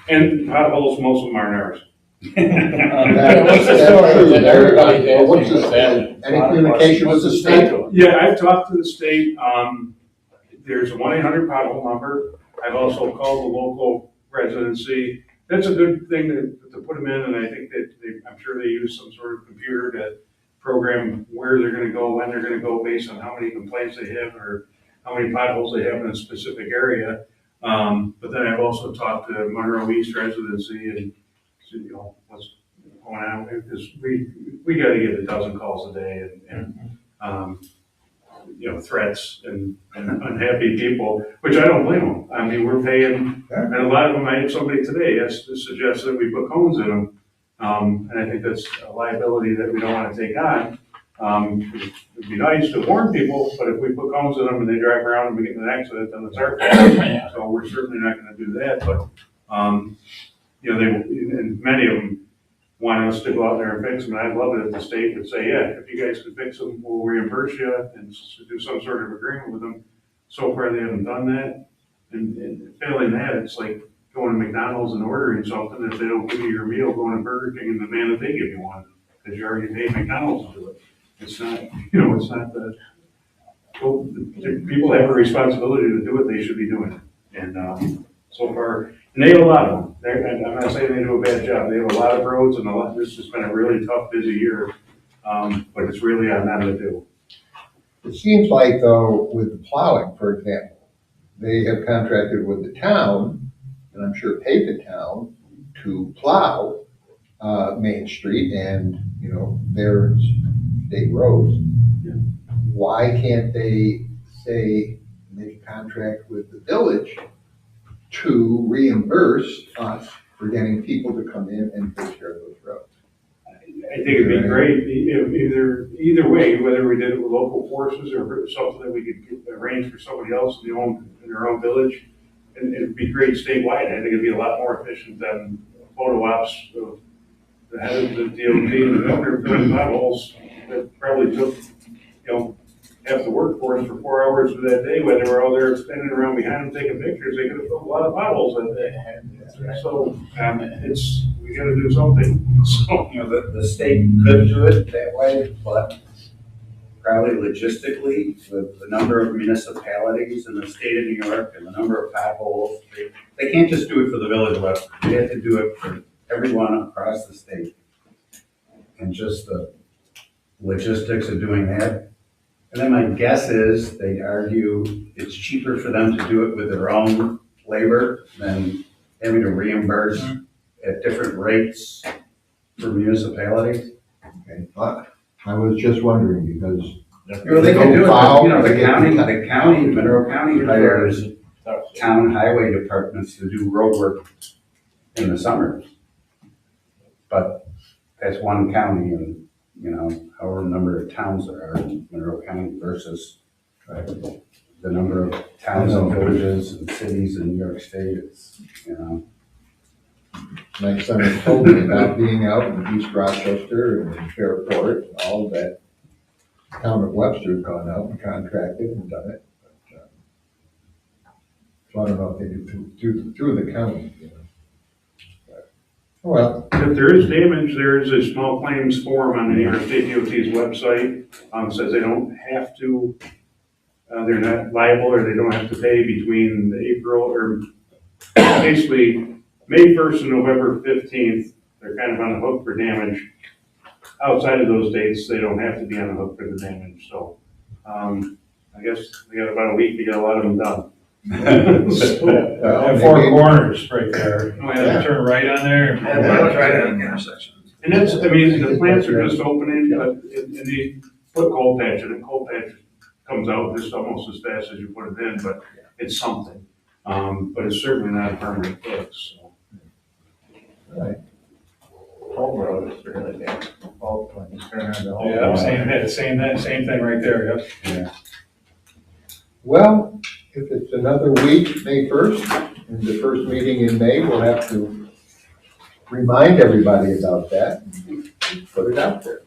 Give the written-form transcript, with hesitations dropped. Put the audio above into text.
And potholes, most of them aren't ours. What's the story that everybody's asking? Any communication with the state? Yeah, I've talked to the state. There's a 1-800 pothole number. I've also called the local residency. That's a good thing to put them in, and I think that I'm sure they use some sort of computer to program where they're gonna go, when they're gonna go, based on how many complaints they have or how many potholes they have in a specific area. But then I've also talked to Monroe East residency and, you know, what's going on, because we gotta get a dozen calls a day and you know, threats and unhappy people, which I don't blame them. I mean, we're paying, and a lot of them, I had somebody today suggest that we put cones in them. And I think that's a liability that we don't want to take on. It'd be nice to warn people, but if we put cones in them and they drive around and we get in an accident, then it's our fault. So we're certainly not going to do that, but, you know, and many of them want us to go out there and fix them, and I'd love it if the state would say, yeah, if you guys could fix them, we'll reimburse you and do some sort of agreement with them. So far, they haven't done that, and failing that, it's like going to McDonald's and ordering something. If they don't give you your meal, going to Burger King and demand that they give you one, because you already paid McDonald's to do it. It's not, you know, it's not the, well, people have a responsibility to do what they should be doing, and so far, and they have a lot of them. I'm not saying they do a bad job. They have a lot of roads and this has been a really tough, busy year. But it's really on them to do. It seems like though, with the plowing, for example, they have contracted with the town, and I'm sure paid the town to plow Main Street and, you know, their state roads. Yeah. Why can't they say, make a contract with the village to reimburse us for getting people to come in and take care of those roads? I think it'd be great, either way, whether we did it with local forces or something that we could arrange for somebody else in their own village. And it'd be great statewide. I think it'd be a lot more efficient than photo ops of the head of the DOT and the governor filling potholes that probably took, you know, half the workforce for 4 hours of that day when they were all there standing around behind them taking pictures. They could have filled a lot of potholes that day. So we got to do something. So, you know, the state could do it that way, but probably logistically, with the number of municipalities in the state of New York and the number of potholes, they can't just do it for the village of Webster. They have to do it for everyone across the state. And just the logistics of doing that. And then my guess is they argue it's cheaper for them to do it with their own labor than having to reimburse at different rates for municipalities. Okay, I was just wondering because. Well, they can do it, but, you know, the county, Monroe County hires town highway departments to do road work in the summers. But that's one county and, you know, however number of towns there are in Monroe County versus the number of towns and villages and cities in New York State. It's, you know. My son has told me about being out in East Rochester and Fairport, all that. Town of Webster's gone out and contracted and done it. But, so I don't know if they do through the county, you know. But, well. If there is damage, there is a small claims form on the New York State DOT's website. Says they don't have to, they're not liable or they don't have to pay between April or basically May 1st and November 15th. They're kind of on the hook for damage. Outside of those dates, they don't have to be on the hook for the damage. So I guess we got about a week to get a lot of them done. And four corners right there. Oh, yeah. Turn right on there. Right on the intersection. And that's, I mean, the plants are just opening, but in the put cold patch, and the cold patch comes out just almost as fast as you put it in, but it's something. But it's certainly not a permanent fix. So. Right. Home road is really bad. Both when you turn on the whole. Yeah, same thing right there, yep. Yeah. Well, if it's another week, May 1st, and the first meeting in May, we'll have to remind everybody about that and put it out there.